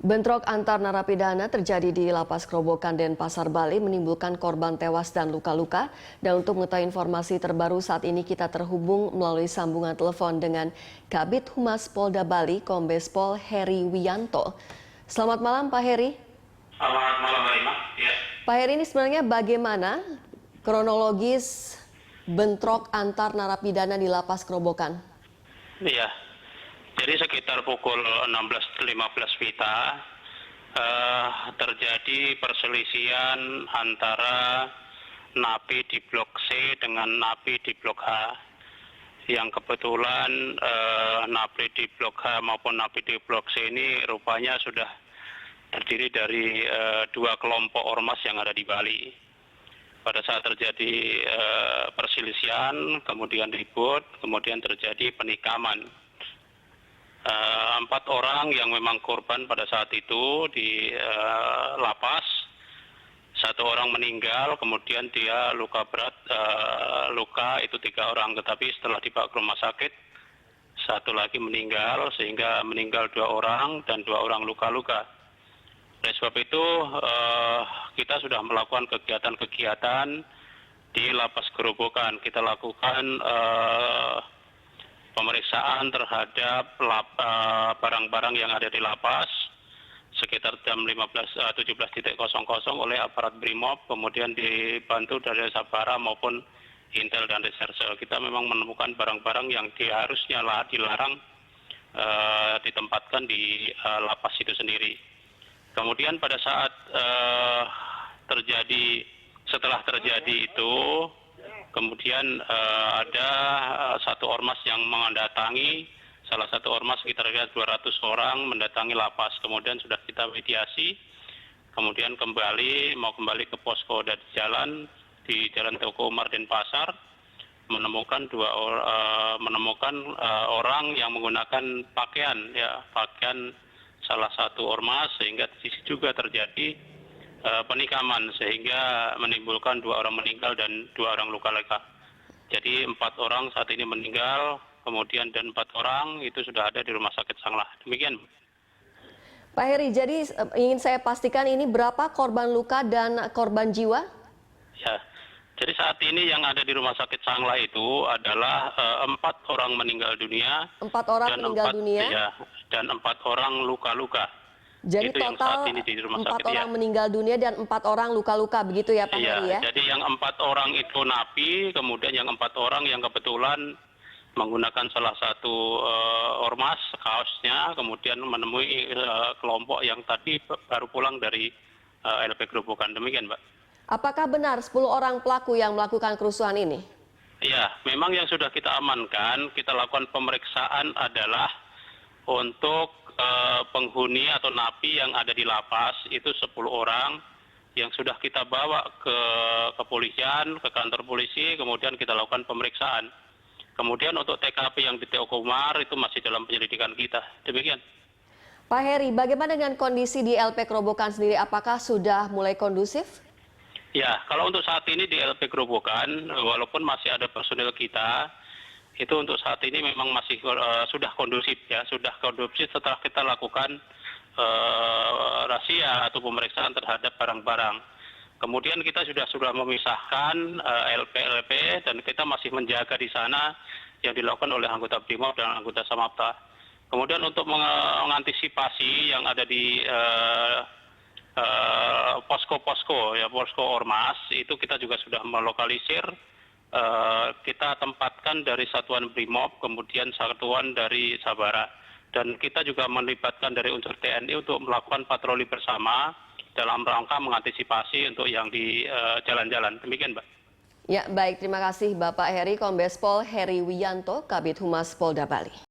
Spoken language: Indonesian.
Bentrok antar narapidana terjadi di Lapas Kerobokan Denpasar, Bali menimbulkan korban tewas dan luka-luka. Dan untuk mengetahui informasi terbaru saat ini kita terhubung melalui sambungan telepon dengan Kabid Humas Polda Bali, Kombes Pol Heri Wiyanto. Selamat malam Pak Heri. Selamat malam Mbak Ima. Ya. Pak Heri, ini sebenarnya bagaimana kronologis bentrok antar narapidana di Lapas Kerobokan? Iya. Jadi sekitar pukul 16.15 WITA terjadi perselisihan antara napi di Blok C dengan napi di Blok H. Yang kebetulan napi di Blok H maupun napi di Blok C ini rupanya sudah terdiri dari dua kelompok ormas yang ada di Bali. Pada saat terjadi perselisihan, kemudian ribut, kemudian terjadi penikaman. 4 orang yang memang korban pada saat itu di lapas, 1 orang meninggal, kemudian dia luka berat, luka itu 3 orang, tetapi setelah dibawa ke rumah sakit, 1 lagi meninggal, sehingga meninggal 2 orang dan 2 orang luka-luka. Oleh sebab itu kita sudah melakukan kegiatan-kegiatan di Lapas Kerobokan. Kita lakukan pemeriksaan terhadap barang-barang yang ada di lapas sekitar jam 17.00 oleh aparat Brimob, kemudian dibantu dari Sabara maupun Intel dan Reserse. Kita memang menemukan barang-barang yang harusnya dilarang ditempatkan di lapas itu sendiri. Kemudian pada saat setelah terjadi itu, kemudian ada 1 ormas yang mendatangi, salah satu ormas sekitar 200 orang mendatangi lapas. Kemudian sudah kita mediasi, kemudian mau kembali ke posko dari di Jalan Teguh Umar Denpasar, menemukan orang yang menggunakan pakaian salah satu ormas, sehingga di situ juga terjadi penikaman sehingga menimbulkan 2 orang meninggal dan 2 orang luka-luka. Jadi 4 orang saat ini meninggal, kemudian dan 4 orang itu sudah ada di Rumah Sakit Sanglah. Demikian. Pak Heri, jadi ingin saya pastikan ini berapa korban luka dan korban jiwa? Ya, jadi saat ini yang ada di Rumah Sakit Sanglah itu adalah 4 orang meninggal dunia. 4 orang meninggal dunia? Ya, dan 4 orang luka-luka. Jadi itu total 4 orang meninggal dunia dan 4 orang luka-luka, begitu ya Pak Heri ya? Jadi yang 4 orang itu napi, kemudian yang 4 orang yang kebetulan menggunakan salah satu ormas, kaosnya, kemudian menemui kelompok yang tadi baru pulang dari LP Kerobokan. Demikian, Mbak. Apakah benar 10 orang pelaku yang melakukan kerusuhan ini? Ya, memang yang sudah kita amankan, kita lakukan pemeriksaan adalah untuk penghuni atau napi yang ada di lapas itu 10 orang yang sudah kita bawa ke kepolisian, ke kantor polisi, kemudian kita lakukan pemeriksaan. Kemudian untuk TKP yang di Teguh Umar itu masih dalam penyelidikan kita. Demikian. Pak Heri, bagaimana dengan kondisi di LP Kerobokan sendiri? Apakah sudah mulai kondusif? Ya, kalau untuk saat ini di LP Kerobokan, walaupun masih ada personil kita, itu untuk saat ini memang masih sudah kondusif ya, sudah kondusif setelah kita lakukan razia atau pemeriksaan terhadap barang-barang. Kemudian kita sudah memisahkan LP dan kita masih menjaga di sana yang dilakukan oleh anggota Brimob dan anggota Samapta. Kemudian untuk mengantisipasi yang ada di posko-posko ormas itu kita juga sudah melokalisir. Kita tempatkan dari satuan Brimob, kemudian satuan dari Sabara, dan kita juga melibatkan dari unsur TNI untuk melakukan patroli bersama dalam rangka mengantisipasi untuk yang di jalan-jalan. Demikian, Mbak. Ya, baik, terima kasih Bapak Heri. Kombes Pol Heri Wiyanto, Kabid Humas Polda Bali.